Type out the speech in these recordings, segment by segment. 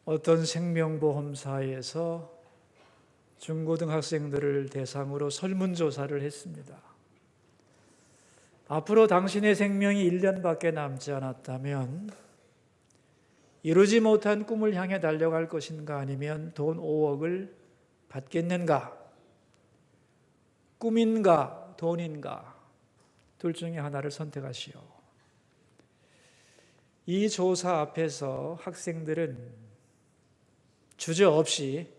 어떤 생명보험사에서 중고등학생들을 대상으로 설문조사를 했습니다. 앞으로 당신의 생명이 1년밖에 남지 않았다면 이루지 못한 꿈을 향해 달려갈 것인가, 아니면 돈 5억을 받겠는가? 꿈인가 돈인가? 둘 중에 하나를 선택하시오. 이 조사 앞에서 학생들은 주저없이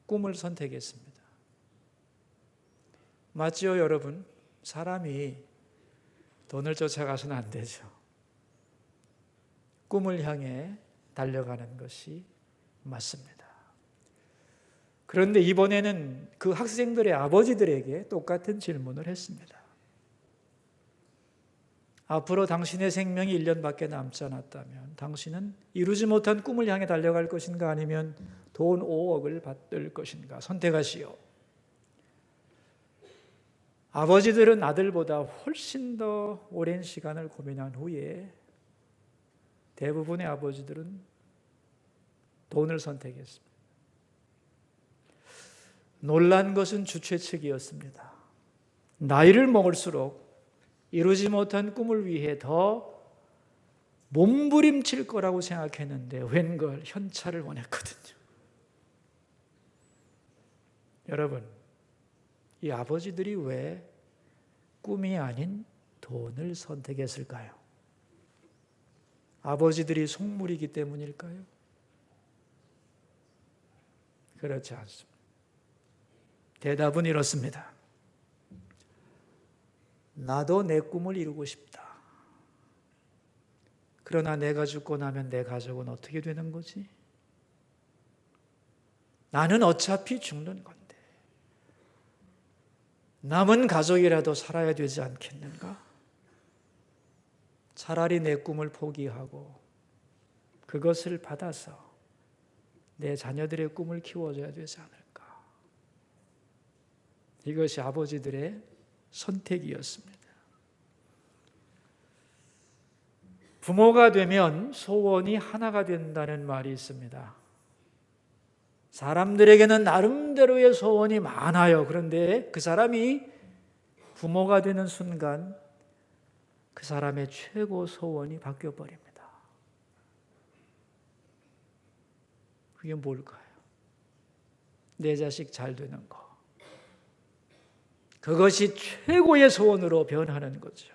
꿈을 선택했습니다. 맞지요, 여러분? 사람이 돈을 쫓아가서는 안 되죠. 꿈을 향해 달려가는 것이 맞습니다. 그런데 이번에는 그 학생들의 아버지들에게 똑같은 질문을 했습니다. 앞으로 당신의 생명이 1년밖에 남지 않았다면 당신은 이루지 못한 꿈을 향해 달려갈 것인가, 아니면 돈 5억을 받을 것인가? 선택하시오. 아버지들은 아들보다 훨씬 더 오랜 시간을 고민한 후에 대부분의 아버지들은 돈을 선택했습니다. 놀란 것은 주최 측이었습니다. 나이를 먹을수록 이루지 못한 꿈을 위해 더 몸부림칠 거라고 생각했는데 웬걸 현찰을 원했거든요. 여러분, 이 아버지들이 왜 꿈이 아닌 돈을 선택했을까요? 아버지들이 속물이기 때문일까요? 그렇지 않습니다. 대답은 이렇습니다. 나도 내 꿈을 이루고 싶다. 그러나 내가 죽고 나면 내 가족은 어떻게 되는 거지? 나는 어차피 죽는 건데 남은 가족이라도 살아야 되지 않겠는가? 차라리 내 꿈을 포기하고 그것을 받아서 내 자녀들의 꿈을 키워줘야 되지 않을까? 이것이 아버지들의 선택이었습니다. 부모가 되면 소원이 하나가 된다는 말이 있습니다. 사람들에게는 나름대로의 소원이 많아요. 그런데 그 사람이 부모가 되는 순간 그 사람의 최고 소원이 바뀌어버립니다. 그게 뭘까요? 내 자식 잘 되는 거. 그것이 최고의 소원으로 변하는 거죠.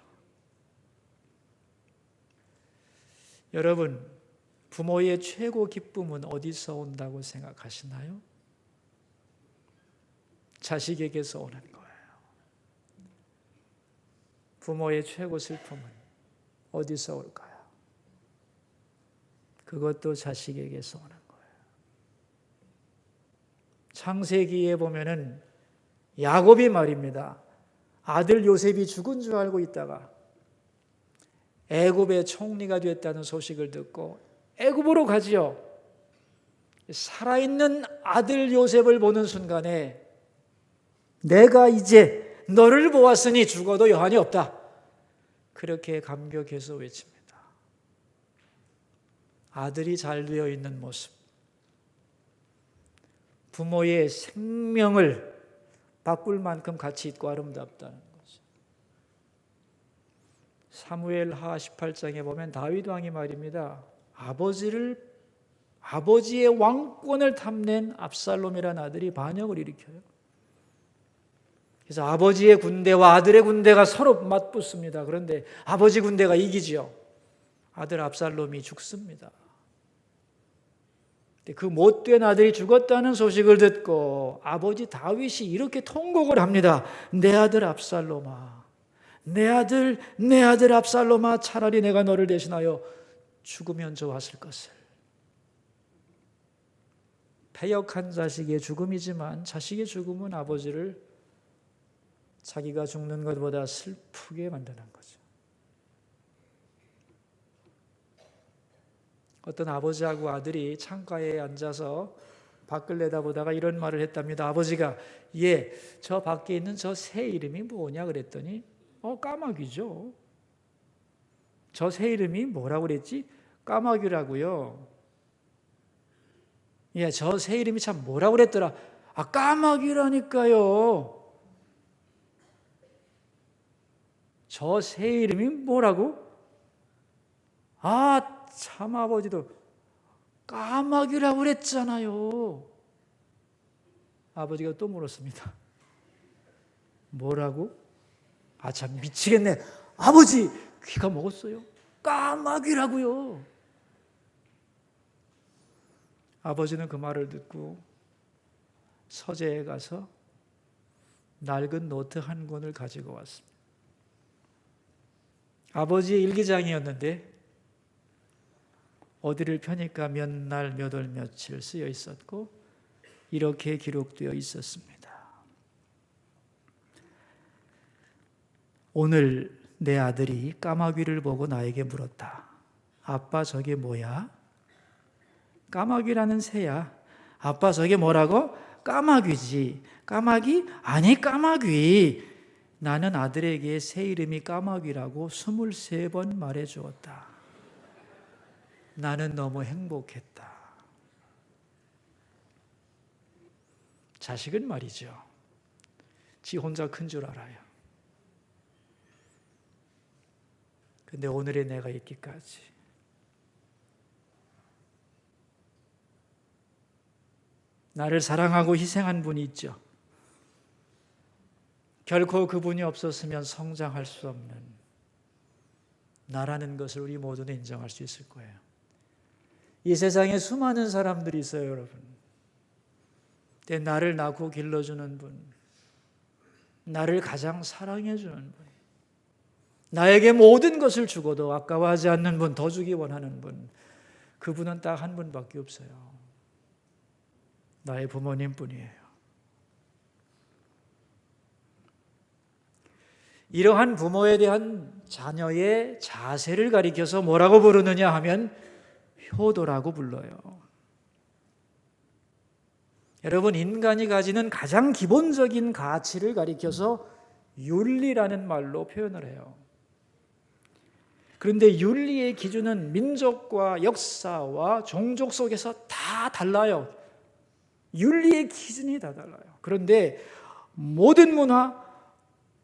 여러분, 부모의 최고 기쁨은 어디서 온다고 생각하시나요? 자식에게서 오는 거예요. 부모의 최고 슬픔은 어디서 올까요? 그것도 자식에게서 오는 거예요. 창세기에 보면은 야곱이 말입니다. 아들 요셉이 죽은 줄 알고 있다가 애굽의 총리가 됐다는 소식을 듣고 애굽으로 가지요. 살아있는 아들 요셉을 보는 순간에 내가 이제 너를 보았으니 죽어도 여한이 없다. 그렇게 감격해서 외칩니다. 아들이 잘 되어 있는 모습, 부모의 생명을 바꿀 만큼 가치 있고 아름답다는 거죠. 사무엘하 18장에 보면 다윗 왕이 말입니다. 아버지의 왕권을 탐낸 압살롬이라는 아들이 반역을 일으켜요. 그래서 아버지의 군대와 아들의 군대가 서로 맞붙습니다. 그런데 아버지 군대가 이기지요. 아들 압살롬이 죽습니다. 그 못된 아들이 죽었다는 소식을 듣고 아버지 다윗이 이렇게 통곡을 합니다. 내 아들 압살롬아, 내 아들 압살롬아, 차라리 내가 너를 대신하여 죽으면 좋았을 것을. 패역한 자식의 죽음이지만 자식의 죽음은 아버지를 자기가 죽는 것보다 슬프게 만드는 거죠. 어떤 아버지하고 아들이 창가에 앉아서 밖을 내다보다가 이런 말을 했답니다. 아버지가 저 밖에 있는 저 새 이름이 뭐냐 그랬더니 까마귀죠. 저 새 이름이 뭐라고 그랬지? 까마귀라고요. 예, 저 새 이름이 참 뭐라고 그랬더라. 까마귀라니까요. 저 새 이름이 뭐라고? 참 아버지도 까마귀라고 그랬잖아요. 아버지가 또 물었습니다. 뭐라고? 참 미치겠네. 아버지 귀가 먹었어요. 까마귀라고요. 아버지는 그 말을 듣고 서재에 가서 낡은 노트 한 권을 가지고 왔습니다. 아버지의 일기장이었는데 어디를 펴니까 몇 날, 몇 월, 며칠 쓰여 있었고 이렇게 기록되어 있었습니다. 오늘 내 아들이 까마귀를 보고 나에게 물었다. 아빠 저게 뭐야? 까마귀라는 새야. 아빠 저게 뭐라고? 까마귀지. 까마귀? 아니 까마귀. 나는 아들에게 새 이름이 까마귀라고 23번 말해주었다. 나는 너무 행복했다. 자식은 말이죠. 지 혼자 큰 줄 알아요. 근데 오늘의 내가 있기까지 나를 사랑하고 희생한 분이 있죠. 결코 그분이 없었으면 성장할 수 없는 나라는 것을 우리 모두는 인정할 수 있을 거예요. 이 세상에 수많은 사람들이 있어요, 여러분. 근데 나를 낳고 길러주는 분, 나를 가장 사랑해주는 분, 나에게 모든 것을 주고도 아까워하지 않는 분, 더 주기 원하는 분, 그분은 딱 한 분밖에 없어요. 나의 부모님 뿐이에요. 이러한 부모에 대한 자녀의 자세를 가리켜서 뭐라고 부르느냐 하면 효도라고 불러요. 여러분, 인간이 가지는 가장 기본적인 가치를 가리켜서 윤리라는 말로 표현을 해요. 그런데 윤리의 기준은 민족과 역사와 종족 속에서 다 달라요. 윤리의 기준이 다 달라요. 그런데 모든 문화,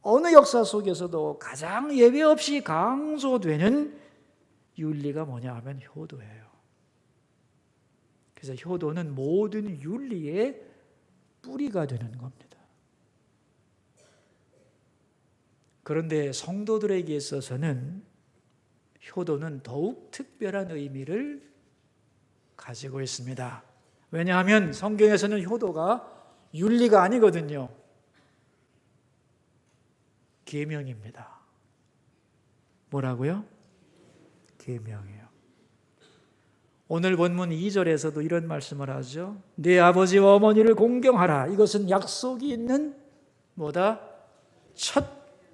어느 역사 속에서도 가장 예외 없이 강조되는 윤리가 뭐냐 하면 효도예요. 그래서 효도는 모든 윤리의 뿌리가 되는 겁니다. 그런데 성도들에게 있어서는 효도는 더욱 특별한 의미를 가지고 있습니다. 왜냐하면 성경에서는 효도가 윤리가 아니거든요. 계명입니다. 뭐라고요? 계명이에요. 오늘 본문 2절에서도 이런 말씀을 하죠. 네 아버지와 어머니를 공경하라. 이것은 약속이 있는 뭐다? 첫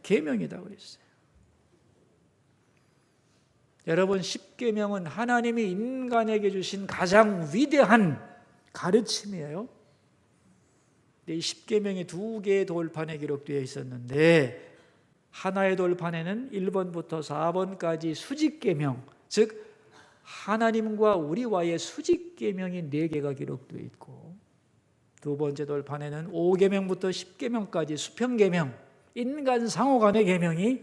계명이다 그랬어요. 여러분, 십계명은 하나님이 인간에게 주신 가장 위대한 가르침이에요. 이 십계명이 2개의 돌판에 기록되어 있었는데 하나의 돌판에는 1번부터 4번까지 수직계명, 즉 하나님과 우리와의 수직계명이 4개가 기록되어 있고, 두 번째 돌판에는 5계명부터 10계명까지 수평계명, 인간 상호 간의 계명이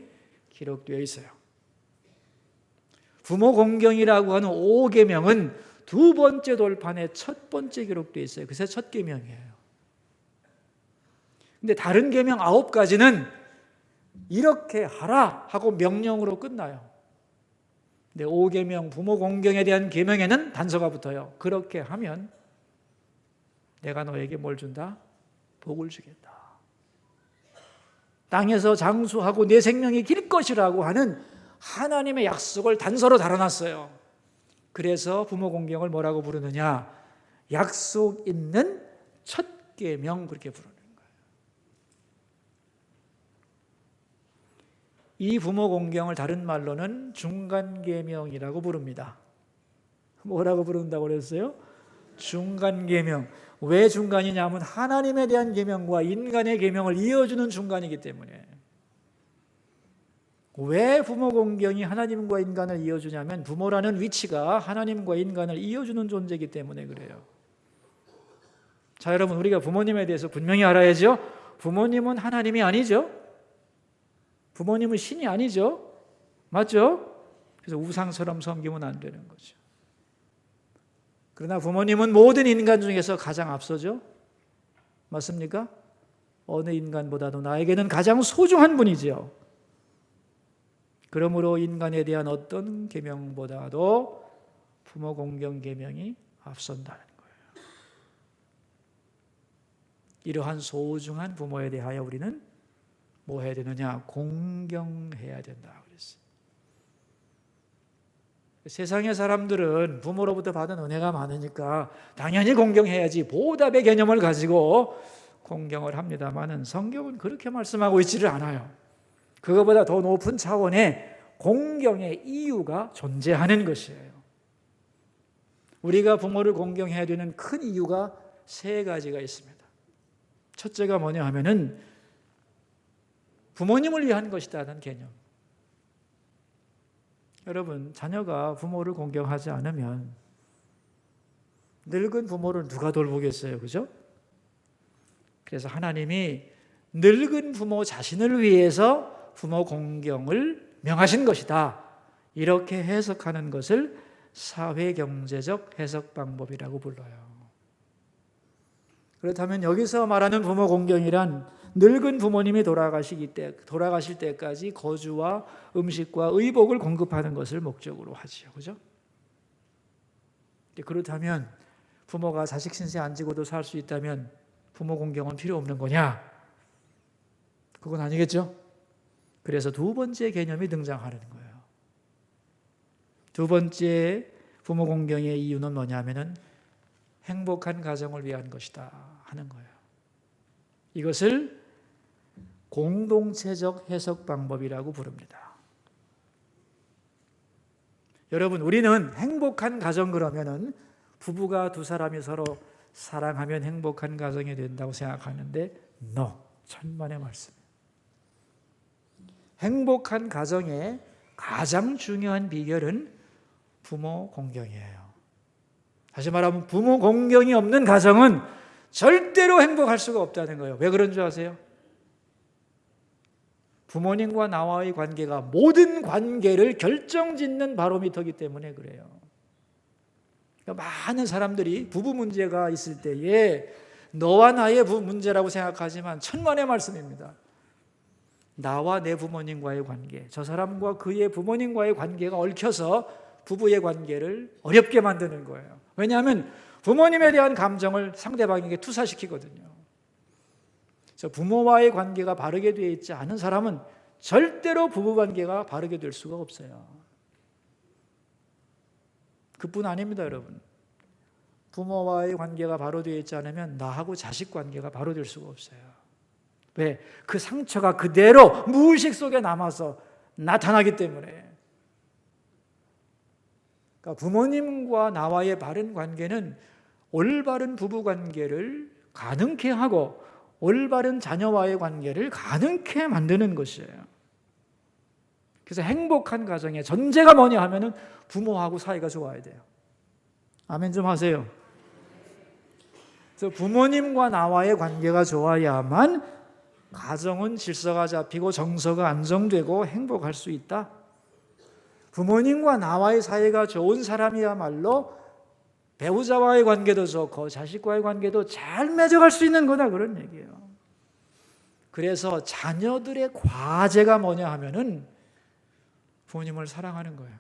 기록되어 있어요. 부모 공경이라고 하는 5계명은 두 번째 돌판에 첫 번째 기록되어 있어요. 그래서 첫 계명이에요. 근데 다른 계명 9가지는 이렇게 하라 하고 명령으로 끝나요. 근데 5계명 부모 공경에 대한 계명에는 단서가 붙어요. 그렇게 하면 내가 너에게 뭘 준다? 복을 주겠다. 땅에서 장수하고 내 생명이 길 것이라고 하는 하나님의 약속을 단서로 달아놨어요. 그래서 부모 공경을 뭐라고 부르느냐? 약속 있는 첫 계명, 그렇게 부르는 거예요. 이 부모 공경을 다른 말로는 중간 계명이라고 부릅니다. 뭐라고 부른다고 그랬어요? 중간 계명. 왜 중간이냐면 하나님에 대한 계명과 인간의 계명을 이어주는 중간이기 때문에. 왜 부모 공경이 하나님과 인간을 이어주냐면 부모라는 위치가 하나님과 인간을 이어주는 존재이기 때문에 그래요. 자, 여러분, 우리가 부모님에 대해서 분명히 알아야죠. 부모님은 하나님이 아니죠. 부모님은 신이 아니죠. 맞죠? 그래서 우상처럼 섬기면 안 되는 거죠. 그러나 부모님은 모든 인간 중에서 가장 앞서죠. 맞습니까? 어느 인간보다도 나에게는 가장 소중한 분이지요. 그러므로 인간에 대한 어떤 계명보다도 부모 공경 계명이 앞선다는 거예요. 이러한 소중한 부모에 대하여 우리는 뭐 해야 되느냐? 공경해야 된다 그랬어요. 세상의 사람들은 부모로부터 받은 은혜가 많으니까 당연히 공경해야지 보답의 개념을 가지고 공경을 합니다마는 성경은 그렇게 말씀하고 있지를 않아요. 그거보다 더 높은 차원의 공경의 이유가 존재하는 것이에요. 우리가 부모를 공경해야 되는 큰 이유가 세 가지가 있습니다. 첫째가 뭐냐 하면은 부모님을 위한 것이다는 개념. 여러분, 자녀가 부모를 공경하지 않으면 늙은 부모를 누가 돌보겠어요? 그죠? 그래서 하나님이 늙은 부모 자신을 위해서 부모 공경을 명하신 것이다. 이렇게 해석하는 것을 사회경제적 해석 방법이라고 불러요. 그렇다면 여기서 말하는 부모 공경이란 늙은 부모님이 돌아가실 때까지 거주와 음식과 의복을 공급하는 것을 목적으로 하지요. 그죠? 그렇다면 부모가 자식 신세 안 지고도 살 수 있다면 부모 공경은 필요 없는 거냐? 그건 아니겠죠? 그래서 두 번째 개념이 등장하는 거예요. 두 번째 부모 공경의 이유는 뭐냐면은 행복한 가정을 위한 것이다 하는 거예요. 이것을 공동체적 해석 방법이라고 부릅니다. 여러분, 우리는 행복한 가정 그러면은 부부가 두 사람이 서로 사랑하면 행복한 가정이 된다고 생각하는데 no, 천만의 말씀. 행복한 가정의 가장 중요한 비결은 부모 공경이에요. 다시 말하면 부모 공경이 없는 가정은 절대로 행복할 수가 없다는 거예요. 왜 그런 줄 아세요? 부모님과 나와의 관계가 모든 관계를 결정짓는 바로미터이기 때문에 그래요. 그러니까 많은 사람들이 부부 문제가 있을 때에 너와 나의 부부 문제라고 생각하지만 천만의 말씀입니다. 나와 내 부모님과의 관계, 저 사람과 그의 부모님과의 관계가 얽혀서 부부의 관계를 어렵게 만드는 거예요. 왜냐하면 부모님에 대한 감정을 상대방에게 투사시키거든요. 그래서 부모와의 관계가 바르게 되어 있지 않은 사람은 절대로 부부관계가 바르게 될 수가 없어요. 그뿐 아닙니다, 여러분. 부모와의 관계가 바로 되어 있지 않으면 나하고 자식 관계가 바로 될 수가 없어요. 왜? 그 상처가 그대로 무의식 속에 남아서 나타나기 때문에. 그러니까 부모님과 나와의 바른 관계는 올바른 부부관계를 가능케 하고 올바른 자녀와의 관계를 가능케 만드는 것이에요. 그래서 행복한 가정의 전제가 뭐냐 하면은 부모하고 사이가 좋아야 돼요. 아멘 좀 하세요. 그래서 부모님과 나와의 관계가 좋아야만 가정은 질서가 잡히고 정서가 안정되고 행복할 수 있다. 부모님과 나와의 사이가 좋은 사람이야말로 배우자와의 관계도 좋고 자식과의 관계도 잘 맺어갈 수 있는 거다, 그런 얘기예요. 그래서 자녀들의 과제가 뭐냐 하면은 부모님을 사랑하는 거예요.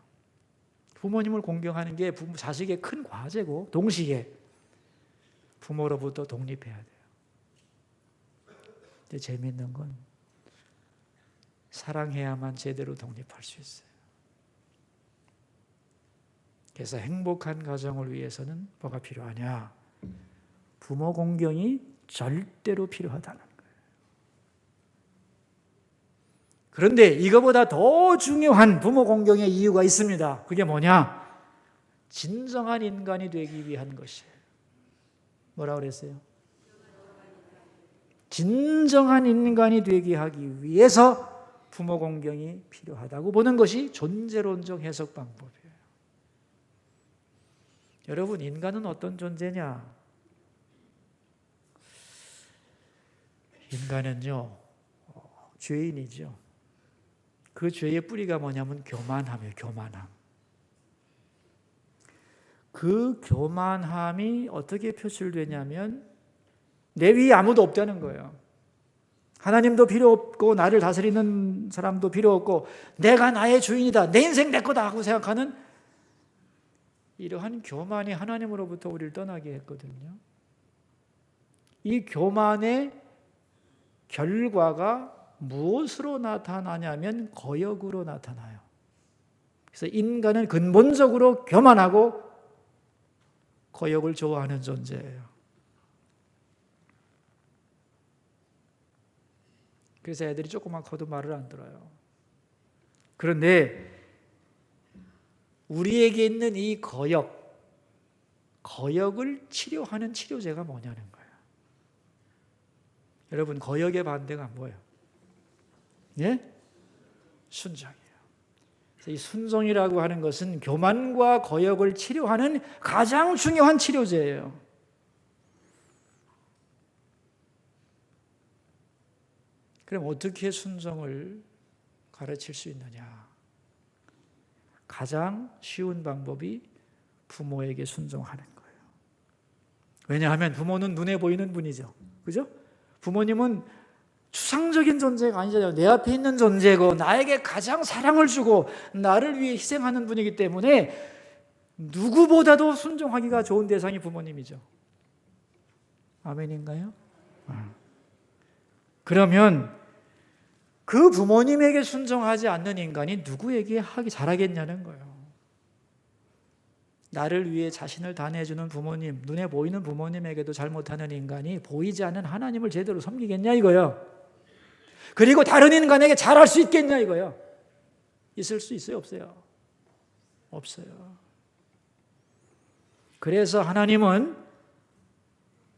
부모님을 공경하는 게 자식의 큰 과제고 동시에 부모로부터 독립해야 돼요. 근데 재미있는 건 사랑해야만 제대로 독립할 수 있어요. 그래서 행복한 가정을 위해서는 뭐가 필요하냐? 부모 공경이 절대로 필요하다는 거예요. 그런데 이거보다 더 중요한 부모 공경의 이유가 있습니다. 그게 뭐냐? 진정한 인간이 되기 위한 것이에요. 뭐라고 그랬어요? 진정한 인간이 되게 하기 위해서 부모 공경이 필요하다고 보는 것이 존재론적 해석 방법이에요. 여러분, 인간은 어떤 존재냐? 인간은요, 죄인이죠. 그 죄의 뿌리가 뭐냐면 교만함이에요. 교만함. 그 교만함이 어떻게 표출되냐면 내 위에 아무도 없다는 거예요. 하나님도 필요 없고 나를 다스리는 사람도 필요 없고 내가 나의 주인이다. 내 인생 내 거다 하고 생각하는 이러한 교만이 하나님으로부터 우리를 떠나게 했거든요. 이 교만의 결과가 무엇으로 나타나냐면 거역으로 나타나요. 그래서 인간은 근본적으로 교만하고 거역을 좋아하는 존재예요. 그래서 애들이 조금만 커도 말을 안 들어요. 그런데 우리에게 있는 이 거역을 치료하는 치료제가 뭐냐는 거예요. 여러분, 거역의 반대가 뭐예요? 예? 순종이에요. 그래서 이 순종이라고 하는 것은 교만과 거역을 치료하는 가장 중요한 치료제예요. 그럼 어떻게 순종을 가르칠 수 있느냐? 가장 쉬운 방법이 부모에게 순종하는 거예요. 왜냐하면 부모는 눈에 보이는 분이죠. 그죠? 부모님은 추상적인 존재가 아니잖아요. 내 앞에 있는 존재고 나에게 가장 사랑을 주고 나를 위해 희생하는 분이기 때문에 누구보다도 순종하기가 좋은 대상이 부모님이죠. 아멘인가요? 그러면 그 부모님에게 순종하지 않는 인간이 누구에게 하기 잘하겠냐는 거예요. 나를 위해 자신을 다 내주는 부모님, 눈에 보이는 부모님에게도 잘못하는 인간이 보이지 않는 하나님을 제대로 섬기겠냐 이거예요. 그리고 다른 인간에게 잘할 수 있겠냐 이거예요. 있을 수 있어요? 없어요? 없어요. 그래서 하나님은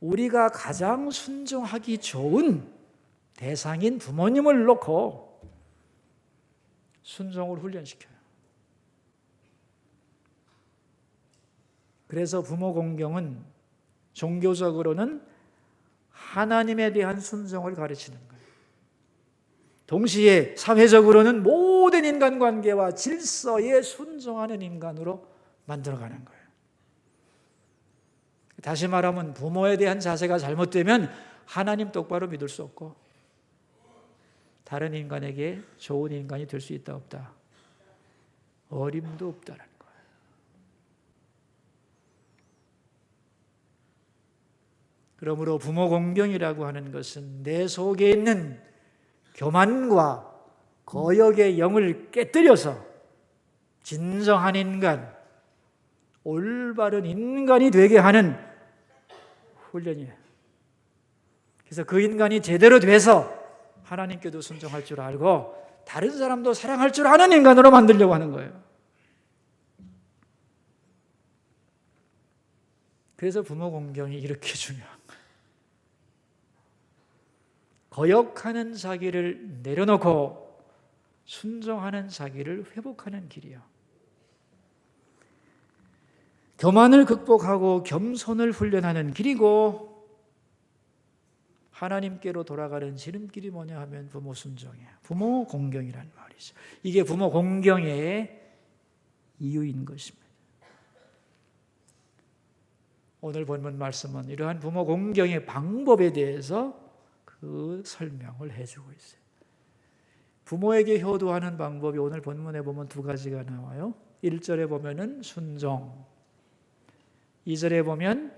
우리가 가장 순종하기 좋은 대상인 부모님을 놓고 순종을 훈련시켜요. 그래서 부모 공경은 종교적으로는 하나님에 대한 순종을 가르치는 거예요. 동시에 사회적으로는 모든 인간관계와 질서에 순종하는 인간으로 만들어가는 거예요. 다시 말하면 부모에 대한 자세가 잘못되면 하나님 똑바로 믿을 수 없고 다른 인간에게 좋은 인간이 될 수 있다 없다? 어림도 없다는 거예요. 그러므로 부모 공경이라고 하는 것은 내 속에 있는 교만과 거역의 영을 깨뜨려서 진정한 인간, 올바른 인간이 되게 하는 훈련이에요. 그래서 그 인간이 제대로 돼서 하나님께도 순종할 줄 알고 다른 사람도 사랑할 줄 아는 인간으로 만들려고 하는 거예요. 그래서 부모 공경이 이렇게 중요한 거예요. 거역하는 자기를 내려놓고 순종하는 자기를 회복하는 길이요. 교만을 극복하고 겸손을 훈련하는 길이고 하나님께로 돌아가는 지름길이 뭐냐 하면 부모 순종이에요. 부모 공경이라는 말이죠. 이게 부모 공경의 이유인 것입니다. 오늘 본문 말씀은 이러한 부모 공경의 방법에 대해서 그 설명을 해주고 있어요. 부모에게 효도하는 방법이 오늘 본문에 보면 두 가지가 나와요. 1절에 보면은 순종, 2절에 보면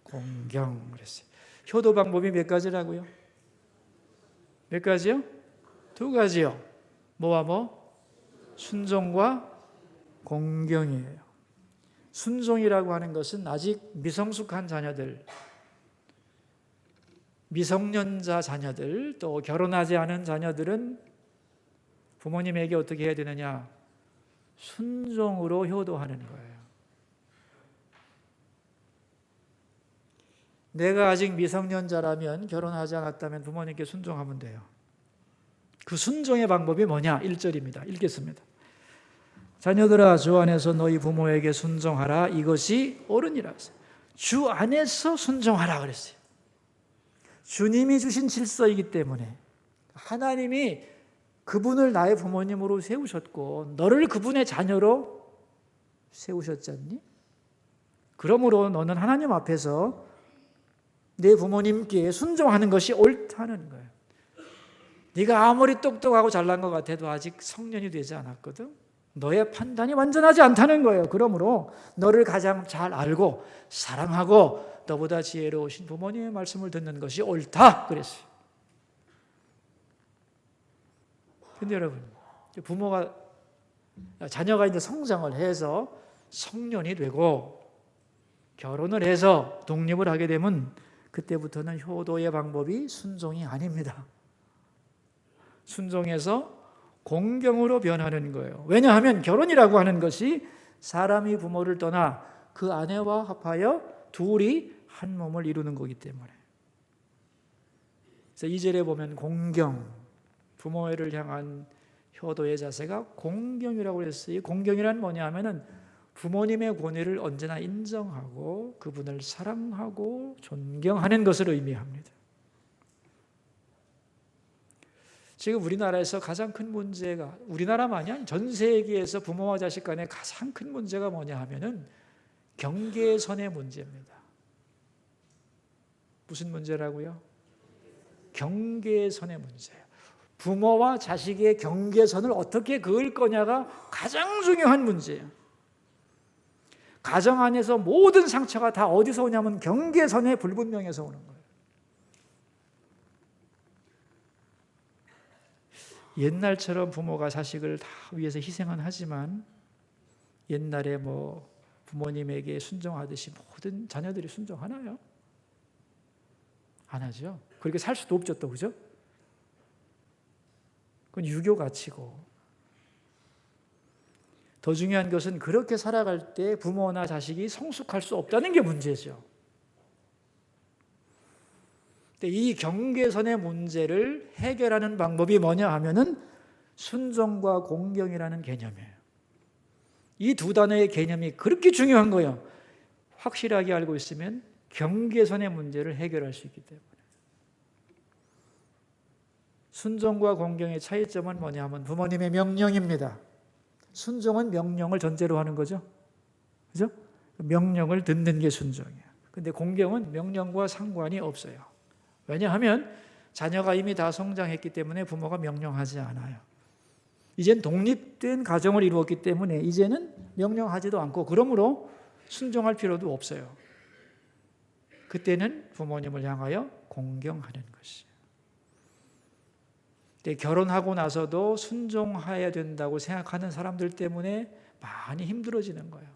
공경 그랬어요. 효도 방법이 몇 가지라고요? 몇 가지요? 두 가지요. 뭐와 뭐? 순종과 공경이에요. 순종이라고 하는 것은 아직 미성숙한 자녀들, 미성년자 자녀들, 또 결혼하지 않은 자녀들은 부모님에게 어떻게 해야 되느냐? 순종으로 효도하는 거예요. 내가 아직 미성년자라면 결혼하지 않았다면 부모님께 순종하면 돼요. 그 순종의 방법이 뭐냐? 1절입니다. 읽겠습니다. 자녀들아 주 안에서 너희 부모에게 순종하라. 이것이 옳으니라. 주 안에서 순종하라 그랬어요. 주님이 주신 질서이기 때문에 하나님이 그분을 나의 부모님으로 세우셨고 너를 그분의 자녀로 세우셨지 않니? 그러므로 너는 하나님 앞에서 내 부모님께 순종하는 것이 옳다는 거예요. 네가 아무리 똑똑하고 잘난 것 같아도 아직 성년이 되지 않았거든. 너의 판단이 완전하지 않다는 거예요. 그러므로 너를 가장 잘 알고 사랑하고 너보다 지혜로우신 부모님의 말씀을 듣는 것이 옳다 그랬어요. 근데 여러분, 자녀가 이제 성장을 해서 성년이 되고 결혼을 해서 독립을 하게 되면 그때부터는 효도의 방법이 순종이 아닙니다. 순종에서 공경으로 변하는 거예요. 왜냐하면 결혼이라고 하는 것이 사람이 부모를 떠나 그 아내와 합하여 둘이 한 몸을 이루는 거기 때문에. 그래서 2절에 보면 공경, 부모를 향한 효도의 자세가 공경이라고 했어요. 공경이란 뭐냐 하면은 부모님의 권위를 언제나 인정하고 그분을 사랑하고 존경하는 것을 의미합니다. 지금 우리나라에서 가장 큰 문제가, 우리나라만이 아니라 전 세계에서 부모와 자식 간의 가장 큰 문제가 뭐냐 하면은 경계선의 문제입니다. 무슨 문제라고요? 경계선의 문제예요. 부모와 자식의 경계선을 어떻게 그을 거냐가 가장 중요한 문제예요. 가정 안에서 모든 상처가 다 어디서 오냐면 경계선의 불분명에서 오는 거예요. 옛날처럼 부모가 자식을 다 위해서 희생은 하지만 옛날에 부모님에게 순종하듯이 모든 자녀들이 순종하나요? 안 하죠. 그렇게 살 수도 없죠, 또 그죠? 그건 유교 가치고. 더 중요한 것은 그렇게 살아갈 때 부모나 자식이 성숙할 수 없다는 게 문제죠. 근데 이 경계선의 문제를 해결하는 방법이 뭐냐 하면은 순종과 공경이라는 개념이에요. 이 두 단어의 개념이 그렇게 중요한 거예요. 확실하게 알고 있으면 경계선의 문제를 해결할 수 있기 때문에. 순종과 공경의 차이점은 뭐냐 하면 부모님의 명령입니다. 순종은 명령을 전제로 하는 거죠. 그죠? 명령을 듣는 게 순종이에요. 근데 공경은 명령과 상관이 없어요. 왜냐하면 자녀가 이미 다 성장했기 때문에 부모가 명령하지 않아요. 이젠 독립된 가정을 이루었기 때문에 이제는 명령하지도 않고 그러므로 순종할 필요도 없어요. 그때는 부모님을 향하여 공경하는 것이에요. 결혼하고 나서도 순종해야 된다고 생각하는 사람들 때문에 많이 힘들어지는 거예요.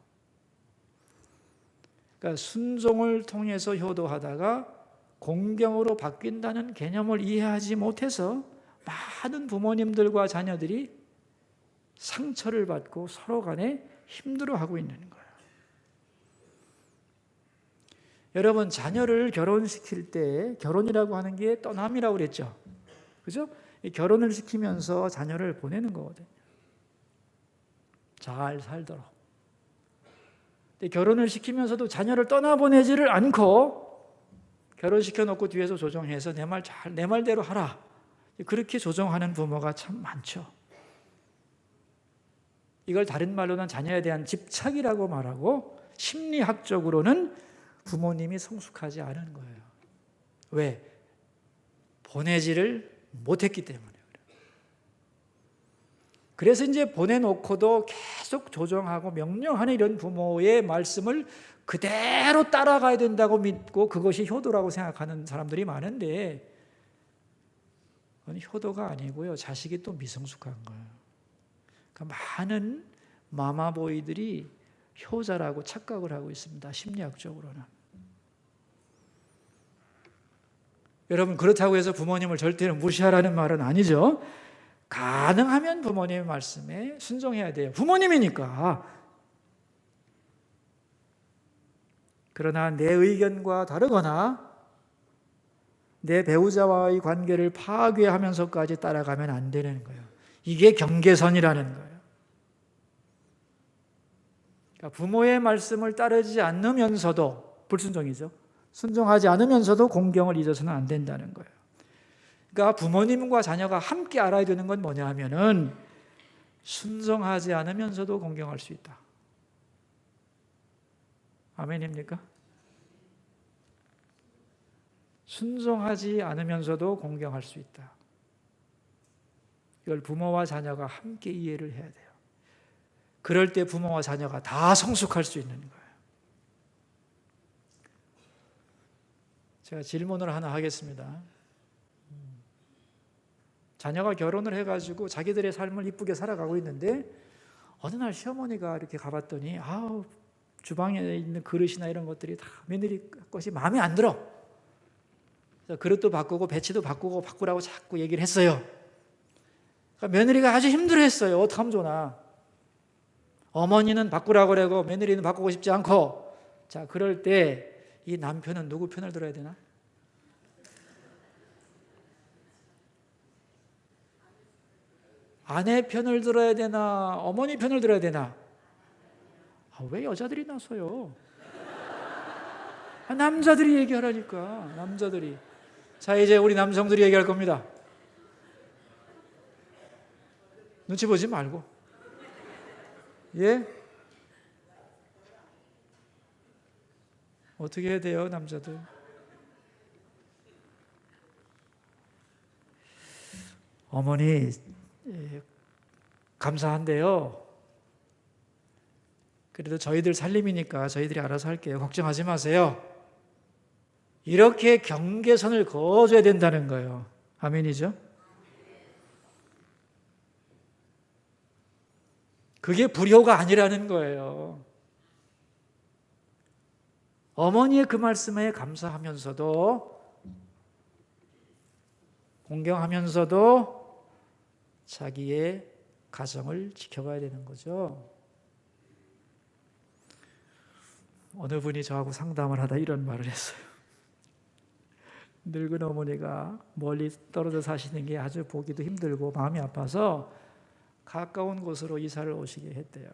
그러니까 순종을 통해서 효도하다가 공경으로 바뀐다는 개념을 이해하지 못해서 많은 부모님들과 자녀들이 상처를 받고 서로 간에 힘들어하고 있는 거예요. 여러분, 자녀를 결혼시킬 때 결혼이라고 하는 게 떠남이라고 그랬죠. 그죠? 결혼을 시키면서 자녀를 보내는 거거든요. 잘 살도록. 근데 결혼을 시키면서도 자녀를 떠나보내지를 않고 결혼시켜 놓고 뒤에서 조정해서 내 말대로 하라. 그렇게 조정하는 부모가 참 많죠. 이걸 다른 말로는 자녀에 대한 집착이라고 말하고 심리학적으로는 부모님이 성숙하지 않은 거예요. 왜? 보내지를 못했기 때문에. 그래서 이제 보내놓고도 계속 조정하고 명령하는 이런 부모의 말씀을 그대로 따라가야 된다고 믿고 그것이 효도라고 생각하는 사람들이 많은데 그건 효도가 아니고요. 자식이 또 미성숙한 거예요. 그러니까 많은 마마보이들이 효자라고 착각을 하고 있습니다. 심리학적으로는. 여러분, 그렇다고 해서 부모님을 절대로 무시하라는 말은 아니죠. 가능하면 부모님의 말씀에 순종해야 돼요. 부모님이니까. 그러나 내 의견과 다르거나 내 배우자와의 관계를 파괴하면서까지 따라가면 안 되는 거예요. 이게 경계선이라는 거예요. 그러니까 부모의 말씀을 따르지 않으면서도 불순종이죠. 순종하지 않으면서도 공경을 잊어서는 안 된다는 거예요. 그러니까 부모님과 자녀가 함께 알아야 되는 건 뭐냐 하면은 순종하지 않으면서도 공경할 수 있다. 아멘입니까? 순종하지 않으면서도 공경할 수 있다. 이걸 부모와 자녀가 함께 이해를 해야 돼요. 그럴 때 부모와 자녀가 다 성숙할 수 있는 거예요. 제가 질문을 하나 하겠습니다. 자녀가 결혼을 해가지고 자기들의 삶을 이쁘게 살아가고 있는데 어느 날 시어머니가 이렇게 가봤더니 주방에 있는 그릇이나 이런 것들이 다 며느리 것이 마음에 안 들어. 그릇도 바꾸고 배치도 바꾸라고 자꾸 얘기를 했어요. 그러니까 며느리가 아주 힘들어했어요. 어떡하면 좋나. 어머니는 바꾸라고 그러고 며느리는 바꾸고 싶지 않고. 자, 그럴 때 이 남편은 누구 편을 들어야 되나? 아내 편을 들어야 되나? 어머니 편을 들어야 되나? 왜 여자들이 나서요? 남자들이 얘기하라니까. 남자들이. 자, 이제 우리 남성들이 얘기할 겁니다. 눈치 보지 말고. 예? 어떻게 해야 돼요, 남자들? 어머니, 감사한데요. 그래도 저희들 살림이니까 저희들이 알아서 할게요. 걱정하지 마세요. 이렇게 경계선을 그어줘야 된다는 거예요. 아멘이죠? 그게 불효가 아니라는 거예요. 어머니의 그 말씀에 감사하면서도 공경하면서도 자기의 가정을 지켜가야 되는 거죠. 어느 분이 저하고 상담을 하다 이런 말을 했어요. 늙은 어머니가 멀리 떨어져 사시는 게 아주 보기도 힘들고 마음이 아파서 가까운 곳으로 이사를 오시게 했대요.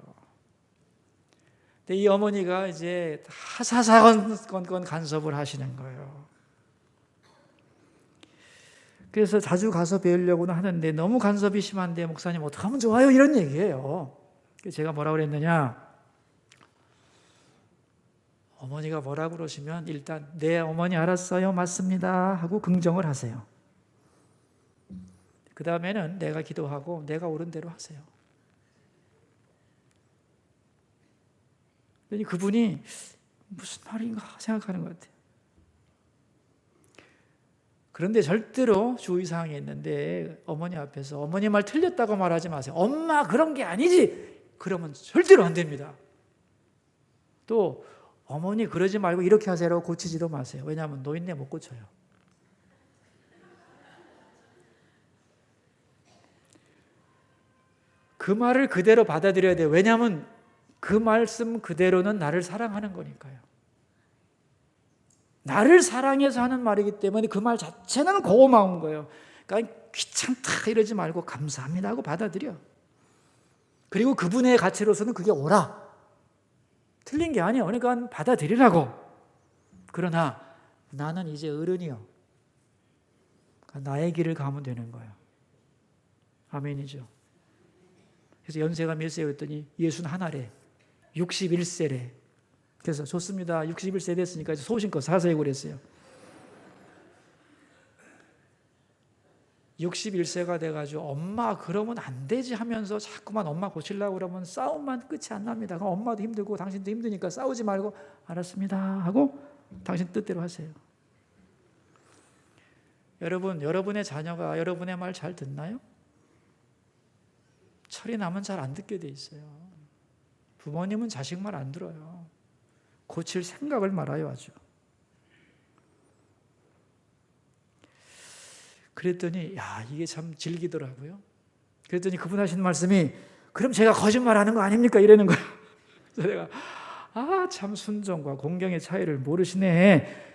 근데 이 어머니가 이제 다 사사건건 간섭을 하시는 거예요. 그래서 자주 가서 배우려고는 하는데 너무 간섭이 심한데 목사님 어떻게 하면 좋아요? 이런 얘기예요. 그래서 제가 뭐라고 그랬느냐? 어머니가 뭐라고 그러시면 일단 네 어머니 알았어요. 맞습니다. 하고 긍정을 하세요. 그 다음에는 내가 기도하고 내가 옳은 대로 하세요. 그러니 그분이 무슨 말인가 생각하는 것 같아요. 그런데 절대로 주의사항이 있는데 어머니 앞에서 어머니 말 틀렸다고 말하지 마세요. 엄마 그런 게 아니지. 그러면 절대로 안 됩니다. 또 어머니 그러지 말고 이렇게 하세요라고 고치지도 마세요. 왜냐하면 노인네 못 고쳐요. 그 말을 그대로 받아들여야 돼요. 왜냐하면 그 말씀 그대로는 나를 사랑하는 거니까요. 나를 사랑해서 하는 말이기 때문에 그 말 자체는 고마운 거예요. 그러니까 귀찮다 이러지 말고 감사합니다 하고 받아들여. 그리고 그분의 가치로서는 그게 옳아. 틀린 게 아니에요. 그러니까 받아들이라고. 그러나 나는 이제 어른이요. 그러니까 나의 길을 가면 되는 거예요. 아멘이죠. 그래서 연세가 몇 세요 했더니 61래. 61세래. 그래서 좋습니다. 61세 됐으니까 소신껏 사세요 그랬어요. 61세가 돼가지고 엄마 그러면 안 되지 하면서 자꾸만 엄마 고치려고 그러면 싸움만 끝이 안 납니다. 그럼 엄마도 힘들고 당신도 힘드니까 싸우지 말고 알았습니다 하고 당신 뜻대로 하세요. 여러분, 여러분의 자녀가 여러분의 말 잘 듣나요? 철이 나면 잘 안 듣게 돼 있어요. 부모님은 자식 말 안 들어요. 고칠 생각을 말아요 아주. 그랬더니 이게 참 질기더라고요. 그랬더니 그분 하신 말씀이 그럼 제가 거짓말하는 거 아닙니까? 이러는 거예요. 그래서 내가 참 순종과 공경의 차이를 모르시네.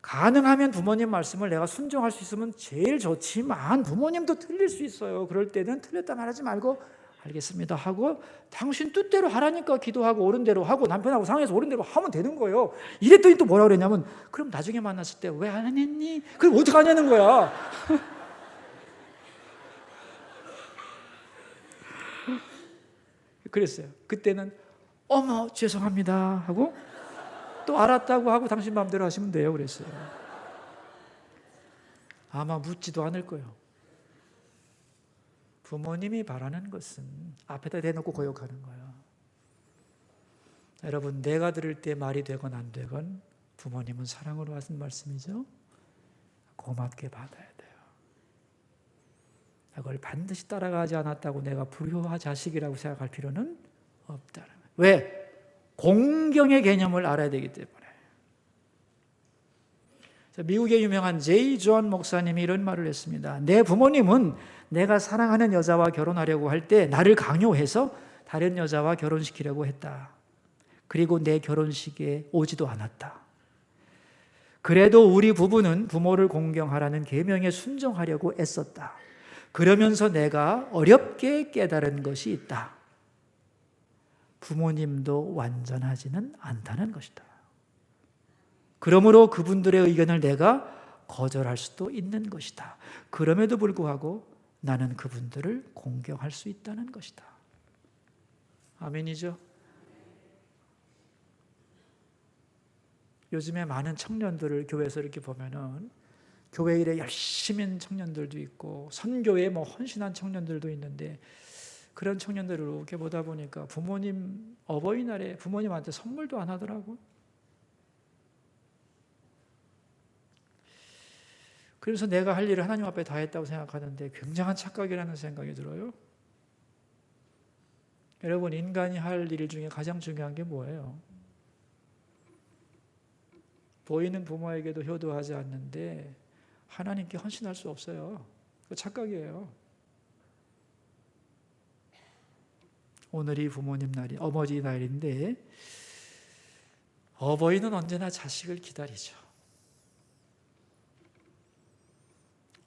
가능하면 부모님 말씀을 내가 순종할 수 있으면 제일 좋지만 부모님도 틀릴 수 있어요. 그럴 때는 틀렸다 말하지 말고 알겠습니다 하고 당신 뜻대로 하라니까 기도하고 옳은 대로 하고 남편하고 상해서 옳은 대로 하면 되는 거예요. 이랬더니 또 뭐라 그랬냐면 그럼 나중에 만났을 때 왜 안 했니? 그럼 어떡하냐는 거야. 그랬어요. 그때는 어머 죄송합니다 하고 또 알았다고 하고 당신 마음대로 하시면 돼요 그랬어요. 아마 묻지도 않을 거예요. 부모님이 바라는 것은 앞에다 대놓고 고역하는 거예요. 여러분 내가 들을 때 말이 되건 안 되건 부모님은 사랑으로 하신 말씀이죠. 고맙게 받아야 돼요. 그걸 반드시 따라가지 않았다고 내가 불효와 자식이라고 생각할 필요는 없다는 거예요. 왜? 공경의 개념을 알아야 되기 때문에. 미국의 유명한 제이 존 목사님이 이런 말을 했습니다. 내 부모님은 내가 사랑하는 여자와 결혼하려고 할 때 나를 강요해서 다른 여자와 결혼시키려고 했다. 그리고 내 결혼식에 오지도 않았다. 그래도 우리 부부는 부모를 공경하라는 계명에 순종하려고 애썼다. 그러면서 내가 어렵게 깨달은 것이 있다. 부모님도 완전하지는 않다는 것이다. 그러므로 그분들의 의견을 내가 거절할 수도 있는 것이다. 그럼에도 불구하고 나는 그분들을 공경할 수 있다는 것이다. 아멘이죠? 요즘에 많은 청년들을 교회에서 이렇게 보면은 교회 일에 열심히 한 청년들도 있고 선교에 헌신한 청년들도 있는데 그런 청년들을 이렇게 보다 보니까 부모님 어버이날에 부모님한테 선물도 안 하더라고. 그래서 내가 할 일을 하나님 앞에 다 했다고 생각하는데 굉장한 착각이라는 생각이 들어요. 여러분 인간이 할 일 중에 가장 중요한 게 뭐예요? 보이는 부모에게도 효도하지 않는데 하나님께 헌신할 수 없어요. 그거 착각이에요. 오늘이 부모님 날이 어버이 날인데 어버이는 언제나 자식을 기다리죠.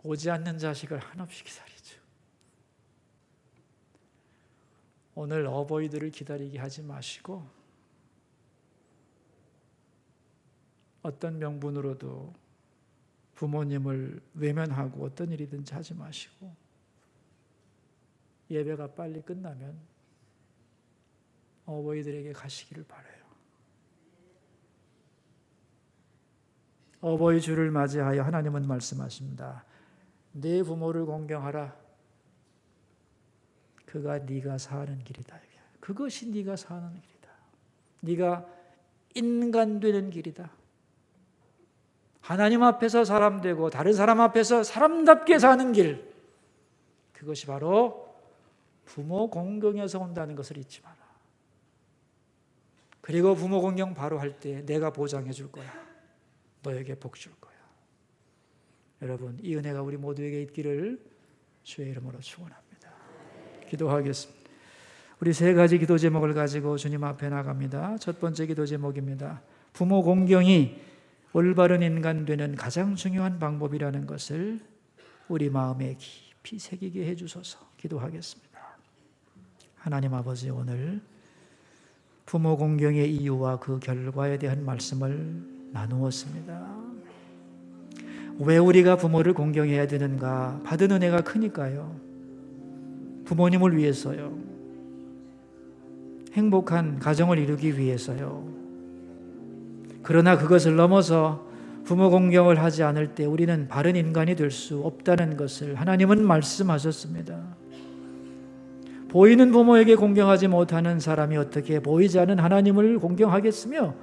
오지 않는 자식을 한없이 기다리죠. 오늘 어버이들을 기다리게 하지 마시고 어떤 명분으로도 부모님을 외면하고 어떤 일이든지 하지 마시고 예배가 빨리 끝나면 어버이들에게 가시기를 바라요. 어버이 주를 맞이하여 하나님은 말씀하십니다. 네 부모를 공경하라. 그가 네가 사는 길이다. 그것이 네가 사는 길이다. 네가 인간 되는 길이다. 하나님 앞에서 사람 되고 다른 사람 앞에서 사람답게 사는 길. 그것이 바로 부모 공경에서 온다는 것을 잊지 마라. 그리고 부모 공경 바로 할 때 내가 보장해 줄 거야. 너에게 복 줄 거야. 여러분 이 은혜가 우리 모두에게 있기를 주의 이름으로 축원합니다. 기도하겠습니다. 우리 세 가지 기도 제목을 가지고 주님 앞에 나갑니다. 첫 번째 기도 제목입니다. 부모 공경이 올바른 인간 되는 가장 중요한 방법이라는 것을 우리 마음에 깊이 새기게 해주소서. 기도하겠습니다. 하나님 아버지 오늘 부모 공경의 이유와 그 결과에 대한 말씀을 나누었습니다. 왜 우리가 부모를 공경해야 되는가? 받은 은혜가 크니까요. 부모님을 위해서요. 행복한 가정을 이루기 위해서요. 그러나 그것을 넘어서 부모 공경을 하지 않을 때 우리는 바른 인간이 될 수 없다는 것을 하나님은 말씀하셨습니다. 보이는 부모에게 공경하지 못하는 사람이 어떻게 보이지 않는 하나님을 공경하겠으며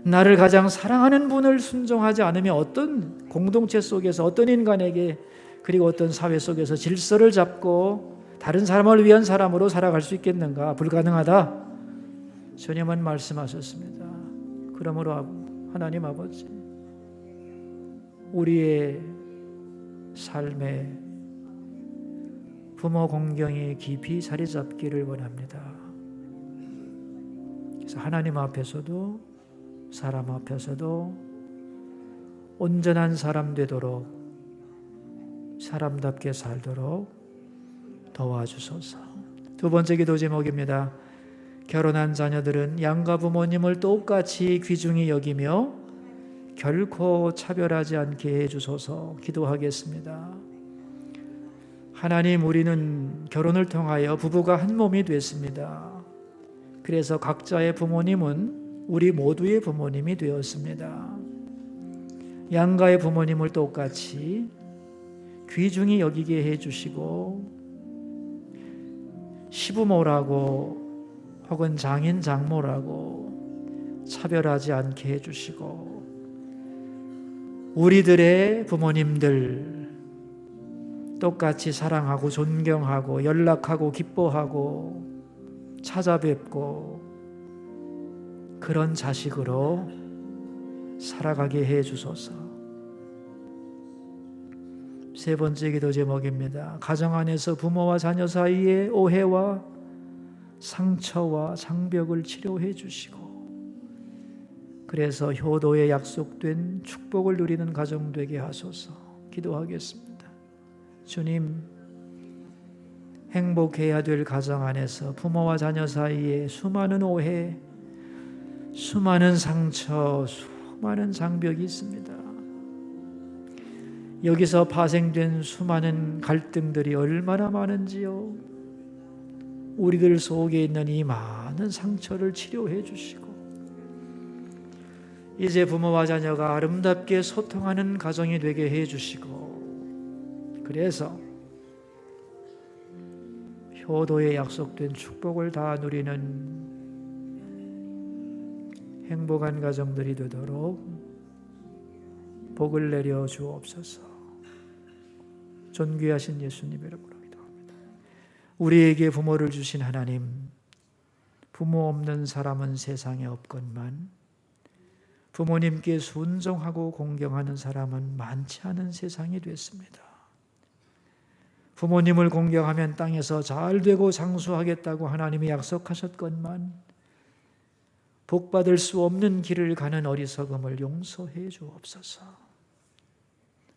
나를 가장 사랑하는 분을 순종하지 않으며 어떤 공동체 속에서 어떤 인간에게 그리고 어떤 사회 속에서 질서를 잡고 다른 사람을 위한 사람으로 살아갈 수 있겠는가? 불가능하다. 주님은 말씀하셨습니다. 그러므로 하나님 아버지 우리의 삶에 부모 공경이 깊이 자리 잡기를 원합니다. 그래서 하나님 앞에서도 사람 앞에서도 온전한 사람 되도록 사람답게 살도록 도와주소서. 두 번째 기도 제목입니다. 결혼한 자녀들은 양가 부모님을 똑같이 귀중히 여기며 결코 차별하지 않게 해주소서. 기도하겠습니다. 하나님, 우리는 결혼을 통하여 부부가 한 몸이 됐습니다. 그래서 각자의 부모님은 우리 모두의 부모님이 되었습니다. 양가의 부모님을 똑같이 귀중히 여기게 해주시고 시부모라고 혹은 장인 장모라고 차별하지 않게 해주시고 우리들의 부모님들 똑같이 사랑하고 존경하고 연락하고 기뻐하고 찾아뵙고 그런 자식으로 살아가게 해 주소서. 세 번째 기도 제목입니다. 가정 안에서 부모와 자녀 사이의 오해와 상처와 장벽을 치료해 주시고 그래서 효도에 약속된 축복을 누리는 가정 되게 하소서. 기도하겠습니다. 주님, 행복해야 될 가정 안에서 부모와 자녀 사이에 수많은 오해, 수많은 상처, 수많은 장벽이 있습니다. 여기서 파생된 수많은 갈등들이 얼마나 많은지요. 우리들 속에 있는 이 많은 상처를 치료해 주시고 이제 부모와 자녀가 아름답게 소통하는 가정이 되게 해 주시고 그래서 효도에 약속된 축복을 다 누리는 행복한 가정들이 되도록 복을 내려 주옵소서. 존귀하신 예수님 이름으로 기도합니다. 우리에게 부모를 주신 하나님, 부모 없는 사람은 세상에 없건만 부모님께 순종하고 공경하는 사람은 많지 않은 세상이 됐습니다. 부모님을 공경하면 땅에서 잘 되고 장수하겠다고 하나님이 약속하셨건만 복받을 수 없는 길을 가는 어리석음을 용서해 주옵소서.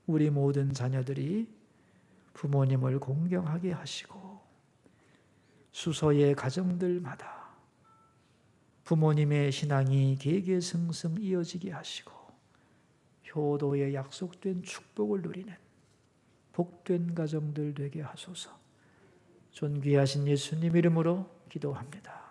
우리 모든 자녀들이 부모님을 공경하게 하시고 수소의 가정들마다 부모님의 신앙이 계계승승 이어지게 하시고 효도에 약속된 축복을 누리는 복된 가정들 되게 하소서. 존귀하신 예수님 이름으로 기도합니다.